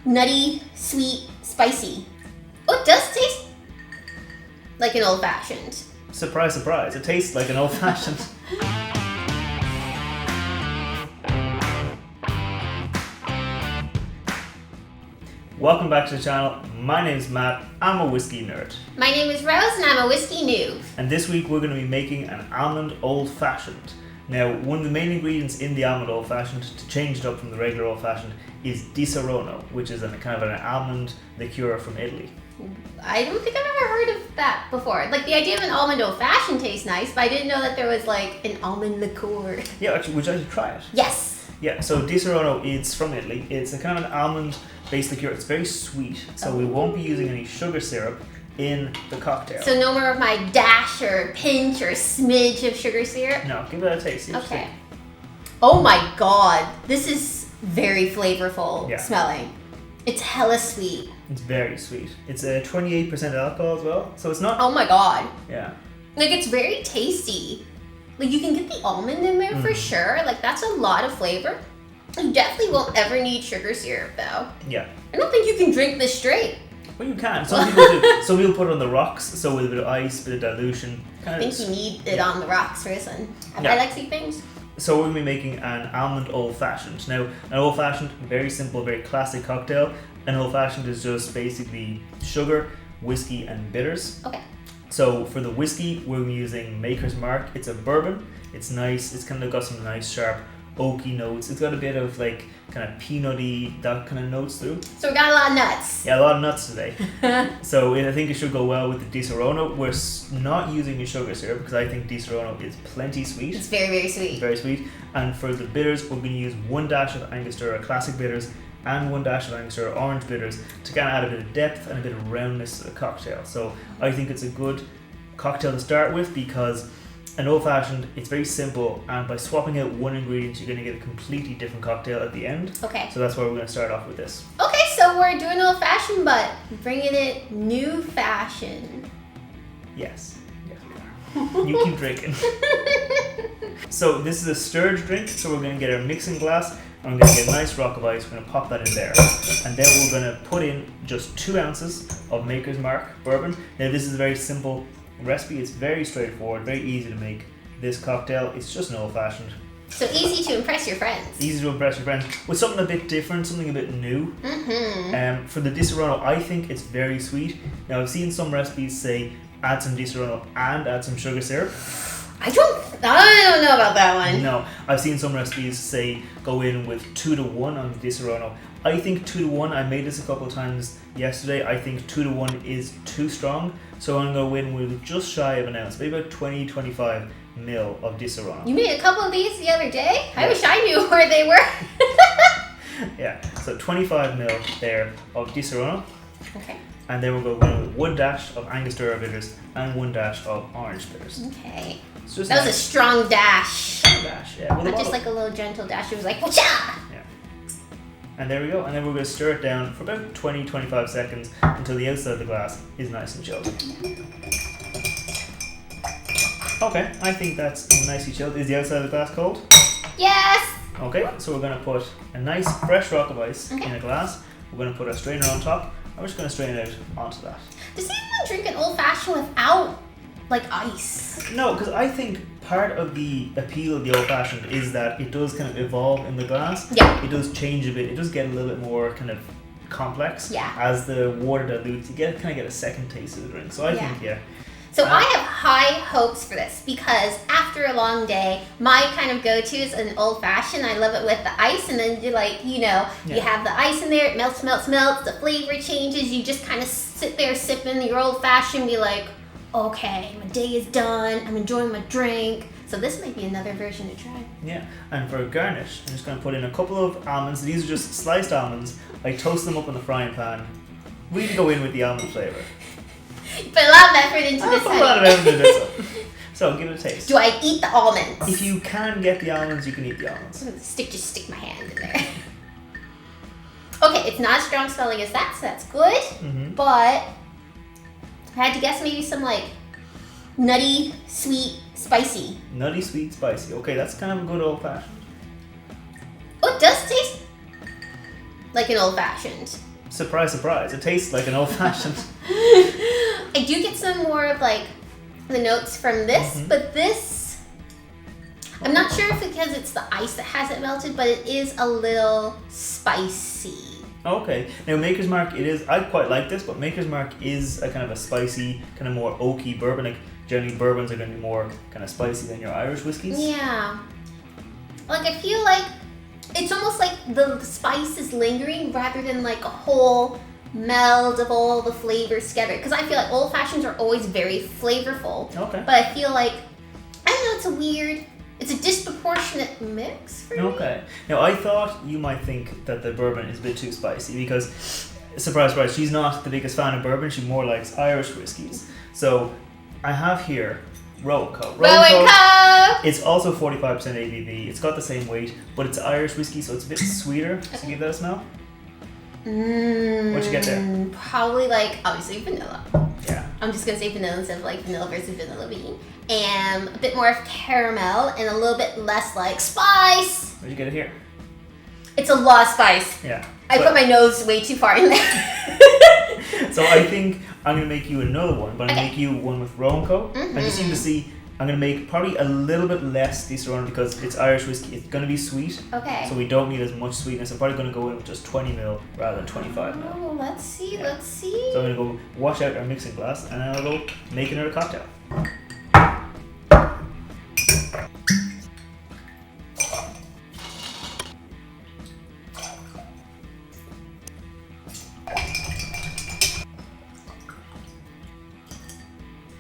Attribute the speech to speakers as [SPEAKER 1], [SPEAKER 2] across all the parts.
[SPEAKER 1] nutty, sweet, spicy. Oh, it does taste like an old fashioned.
[SPEAKER 2] Surprise, surprise. It tastes like an old fashioned. Welcome back to the channel. My name is Matt. I'm a whiskey nerd.
[SPEAKER 1] My name is Rose and I'm a whiskey noob.
[SPEAKER 2] And this week we're going to be making an Almond Old Fashioned. Now, one of the main ingredients in the Almond Old Fashioned, to change it up from the regular Old Fashioned, is Disarrono, which is kind of an almond liqueur from Italy.
[SPEAKER 1] I don't think I've ever heard of that before. Like, the idea of an Almond Old Fashioned tastes nice, but I didn't know that there was like an almond liqueur.
[SPEAKER 2] Yeah, actually, would you like to try it?
[SPEAKER 1] Yes.
[SPEAKER 2] Yeah, so Disarrono is from Italy. It's a kind of an almond-based liqueur. It's very sweet, so we won't be using any sugar syrup in the cocktail.
[SPEAKER 1] So no more of my dash or pinch or smidge of sugar syrup?
[SPEAKER 2] No, give it a taste.
[SPEAKER 1] Okay. Oh my god, this is very flavorful smelling. It's hella sweet.
[SPEAKER 2] It's very sweet. It's a 28% alcohol as well, so it's not...
[SPEAKER 1] Oh my god.
[SPEAKER 2] Yeah.
[SPEAKER 1] Like, it's very tasty. Like, you can get the almond in there for sure. Like, that's a lot of flavor. You definitely won't ever need sugar syrup, though.
[SPEAKER 2] Yeah.
[SPEAKER 1] I don't think you can drink this straight.
[SPEAKER 2] Well, you can. Some people do. Some people put it on the rocks, so with a bit of ice, bit of dilution.
[SPEAKER 1] I think you need it on the rocks, person. I like sweet things.
[SPEAKER 2] So we're going to be making an Almond Old Fashioned. Now, an Old Fashioned, very simple, very classic cocktail. An Old Fashioned is just basically sugar, whiskey, and bitters.
[SPEAKER 1] Okay.
[SPEAKER 2] So for the whiskey, we're using Maker's Mark. It's a bourbon. It's nice. It's kind of got some nice sharp oaky notes. It's got a bit of like kind of peanutty, that kind of notes through.
[SPEAKER 1] So we got a lot of nuts.
[SPEAKER 2] Yeah, a lot of nuts today. So I think it should go well with the Disarrono. We're not using a sugar syrup because I think Disarrono is plenty sweet.
[SPEAKER 1] It's very, very sweet.
[SPEAKER 2] It's very sweet. And for the bitters, we're going to use 1 dash of Angostura classic bitters and 1 dash of Angostura orange bitters to kind of add a bit of depth and a bit of roundness to the cocktail. So I think it's a good cocktail to start with because an old fashioned, it's very simple, and by swapping out one ingredient, you're going to get a completely different cocktail at the end. Okay. So that's why we're going to start off with this.
[SPEAKER 1] Okay, so we're doing old fashioned, but bringing it new fashion.
[SPEAKER 2] Yes. Yes, we are. You keep drinking. So this is a stirred drink, so we're going to get our mixing glass, and we're going to get a nice rock of ice. We're going to pop that in there. And then we're going to put in just 2 ounces of Maker's Mark bourbon. Now this is a very simple recipe. It's very straightforward, very easy to make. This cocktail, it's just an old fashioned.
[SPEAKER 1] So easy to impress your friends.
[SPEAKER 2] Easy to impress your friends with something a bit different, something a bit new. For the Disarrono, I think it's very sweet. Now I've seen some recipes say add some Disarrono and add some sugar syrup.
[SPEAKER 1] I don't know about that one.
[SPEAKER 2] No, I've seen some recipes say go in with 2 to 1 on the Disarrono. I think 2 to 1, I made this a couple of times yesterday, I think 2 to 1 is too strong, so I'm going to go in with just shy of an ounce, maybe about 20-25 mil of Disarrono.
[SPEAKER 1] You made a couple of these the other day? Yeah. I wish I knew where they were.
[SPEAKER 2] Yeah, so 25 mil there of Disarrono.
[SPEAKER 1] Okay.
[SPEAKER 2] And then we'll go in with 1 dash of Angostura bitters and 1 dash of orange bitters.
[SPEAKER 1] Okay.
[SPEAKER 2] It's just
[SPEAKER 1] that was a strong dash.
[SPEAKER 2] Dash, yeah.
[SPEAKER 1] Not just like a little gentle dash, it was like, whatcha!
[SPEAKER 2] Yeah. And there we go. And then we're going to stir it down for about 20-25 seconds until the outside of the glass is nice and chilled. Okay, I think that's nicely chilled. Is the outside of the glass cold?
[SPEAKER 1] Yes!
[SPEAKER 2] Okay, so we're going to put a nice fresh rock of ice in a glass. We're going to put a strainer on top. I'm just going to strain it out onto that.
[SPEAKER 1] Does anyone drink an old fashioned without like ice?
[SPEAKER 2] No, because I think part of the appeal of the old fashioned is that it does kind of evolve in the glass. Yeah. It does change a bit. It does get a little bit more kind of complex. Yeah. As the water dilutes, you kind of get a second taste of the drink. So I think,
[SPEAKER 1] So I have high hopes for this because after a long day, my kind of go-to is an old fashioned. I love it with the ice, and then you you have the ice in there, it melts, the flavor changes, you just kind of sit there sipping your old fashioned, be like, okay, my day is done, I'm enjoying my drink. So this might be another version to try.
[SPEAKER 2] Yeah, and for a garnish, I'm just going to put in a couple of almonds. These are just sliced almonds. I toast them up in the frying pan. Really go in with the almond flavour.
[SPEAKER 1] You put a lot of effort into this.
[SPEAKER 2] I put a lot of effort into this. So give it a taste.
[SPEAKER 1] Do I eat the almonds?
[SPEAKER 2] If you can get the almonds, you can eat the almonds.
[SPEAKER 1] Just stick my hand in there. Okay, it's not as strong smelling as that, so that's good. But I had to guess maybe some like nutty, sweet, spicy.
[SPEAKER 2] Nutty, sweet, spicy. Okay, that's kind of a good old fashioned.
[SPEAKER 1] Oh, it does taste like an old fashioned.
[SPEAKER 2] surprise, surprise, it tastes like an old fashioned.
[SPEAKER 1] I do get some more of like the notes from this, but this, I'm not sure if because it's the ice that hasn't melted, but it is a little spicy.
[SPEAKER 2] Okay. Now Maker's Mark, it is, I quite like this, but Maker's Mark is a kind of a spicy, kind of more oaky bourbon. Like generally bourbons are going to be more kind of spicy than your Irish whiskies.
[SPEAKER 1] Yeah. Like I feel like it's almost like the spice is lingering rather than like a whole meld of all the flavors together. Because I feel like old fashions are always very flavorful.
[SPEAKER 2] Okay.
[SPEAKER 1] But I feel like, I don't know, it's a disproportionate mix for me.
[SPEAKER 2] Okay. Now I thought you might think that the bourbon is a bit too spicy because, surprise, surprise, she's not the biggest fan of bourbon. She more likes Irish whiskies. So I have here Rowan Co. It's also 45% ABV. It's got the same weight, but it's Irish whiskey, so it's a bit sweeter. So give that a smell. What you get there?
[SPEAKER 1] Probably like, obviously vanilla.
[SPEAKER 2] Yeah.
[SPEAKER 1] I'm just going to say vanilla instead of like vanilla versus vanilla bean. And a bit more of caramel and a little bit less like spice.
[SPEAKER 2] Where'd you get it here?
[SPEAKER 1] It's a lot of spice.
[SPEAKER 2] Yeah.
[SPEAKER 1] I put my nose way too far in there.
[SPEAKER 2] So I think I'm going to make you another one, but I'm going to make you one with Rowan Co. I just need to see, I'm going to make probably a little bit less Disarrono because it's Irish whiskey. It's going to be sweet.
[SPEAKER 1] Okay.
[SPEAKER 2] So we don't need as much sweetness. I'm probably going to go in with just 20 ml rather than 25 ml.
[SPEAKER 1] Oh, let's see, let's see.
[SPEAKER 2] So I'm going to go wash out our mixing glass and then I'll go make another cocktail.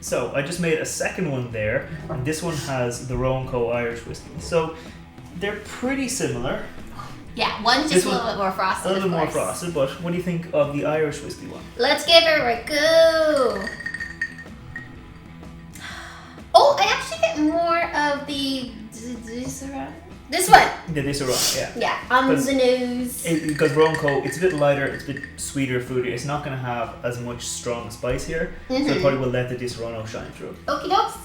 [SPEAKER 2] So I just made a second one there, and this one has the Rowan Co. Irish whiskey. So they're pretty similar.
[SPEAKER 1] Yeah, one's just a little bit more frosted.
[SPEAKER 2] A little bit more frosted, but what do you think of the Irish whiskey one?
[SPEAKER 1] Let's give her a go. Oh, I actually get more of the this one.
[SPEAKER 2] The Disarrono, yeah.
[SPEAKER 1] Yeah, on the nose.
[SPEAKER 2] Because Rowan Co. it's a bit lighter, it's a bit sweeter, fruitier. It's not going to have as much strong spice here, so it probably will let the Disarrono shine through.
[SPEAKER 1] Okie dokes.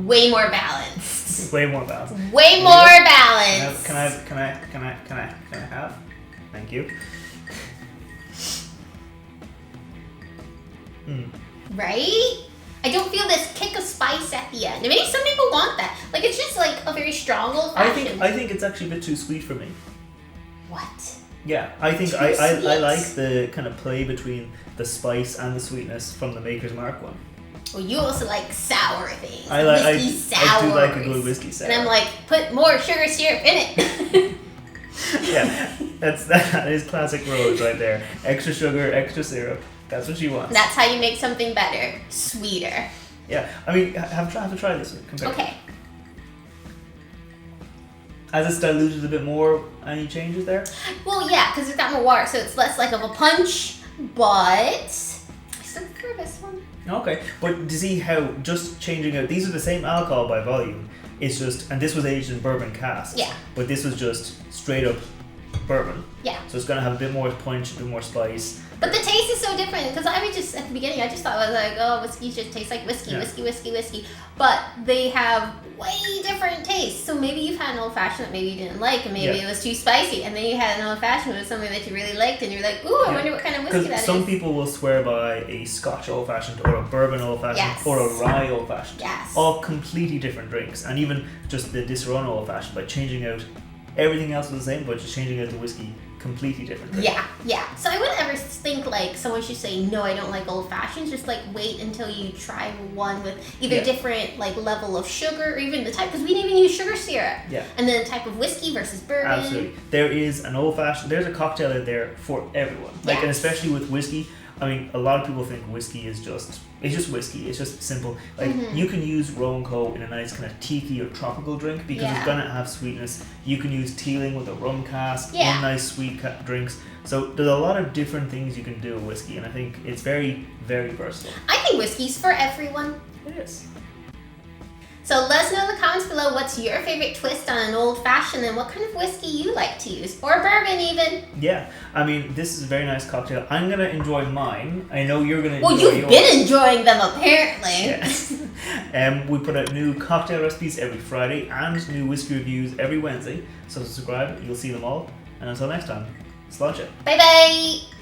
[SPEAKER 1] Way more balanced.
[SPEAKER 2] Way more balanced.
[SPEAKER 1] Way more balanced.
[SPEAKER 2] Can I have? Thank you.
[SPEAKER 1] Right? I don't feel this kick of spice at the end. Maybe some people want that. Like it's just like a very strong old fashioned.
[SPEAKER 2] I think it's actually a bit too sweet for me.
[SPEAKER 1] What?
[SPEAKER 2] Yeah, I think I like the kind of play between the spice and the sweetness from the Maker's Mark one.
[SPEAKER 1] Well, you also like sour things.
[SPEAKER 2] I do like a good whiskey sour.
[SPEAKER 1] And I'm like, put more sugar syrup in it.
[SPEAKER 2] Yeah, that is classic Rose right there. Extra sugar, extra syrup. That's what she wants.
[SPEAKER 1] That's how you make something better, sweeter.
[SPEAKER 2] Yeah, I mean, have to try this one. Compare.
[SPEAKER 1] Okay.
[SPEAKER 2] As it's diluted a bit more, any changes there?
[SPEAKER 1] Well, yeah, because it's got more water, so it's less like of a punch, but I still prefer this one.
[SPEAKER 2] Okay, but to see how just changing out, these are the same alcohol by volume, it's just, and this was aged in bourbon casks.
[SPEAKER 1] Yeah.
[SPEAKER 2] But this was just straight up bourbon.
[SPEAKER 1] Yeah.
[SPEAKER 2] So it's going to have a bit more punch, a bit more spice.
[SPEAKER 1] But the taste is so different, because I was just, at the beginning, I just thought it was like, oh, whiskey just tastes like whiskey, whiskey. But they have way different tastes. So maybe you've had an old fashioned that maybe you didn't like, and maybe it was too spicy. And then you had an old fashioned with something that you really liked, and you're like, ooh, I wonder what kind of whiskey that is.
[SPEAKER 2] Some people will swear by a scotch old fashioned, or a bourbon old fashioned, or a rye old fashioned.
[SPEAKER 1] Yes.
[SPEAKER 2] All completely different drinks. And even just the Disarrono old fashioned, by changing out everything else was the same, but just changing out the whiskey, completely different drink.
[SPEAKER 1] Yeah. So I wouldn't ever think like someone should say, no, I don't like old fashions. Just like wait until you try one with either different like level of sugar or even the type, because we didn't even use sugar syrup.
[SPEAKER 2] Yeah.
[SPEAKER 1] And then the type of whiskey versus bourbon.
[SPEAKER 2] Absolutely. There is an old fashioned, there's a cocktail out there for everyone. Like, and especially with whiskey. I mean, a lot of people think whiskey is just, it's just whiskey. It's just simple. Like, you can use Rowan Co. in a nice kind of tiki or tropical drink because it's going to have sweetness. You can use tealing with a rum cask, one nice sweet drinks. So there's a lot of different things you can do with whiskey, and I think it's very, very versatile.
[SPEAKER 1] I think whiskey's for everyone.
[SPEAKER 2] It is.
[SPEAKER 1] So let us know in the comments below what's your favorite twist on an old fashioned and what kind of whiskey you like to use. Or bourbon even.
[SPEAKER 2] Yeah, I mean, this is a very nice cocktail. I'm going to enjoy mine. I know you're going to enjoy
[SPEAKER 1] yours. Well, you've
[SPEAKER 2] yours.
[SPEAKER 1] been enjoying them apparently.
[SPEAKER 2] Yes. We put out new cocktail recipes every Friday and new whiskey reviews every Wednesday. So subscribe, you'll see them all. And until next time, sláinte.
[SPEAKER 1] Bye bye.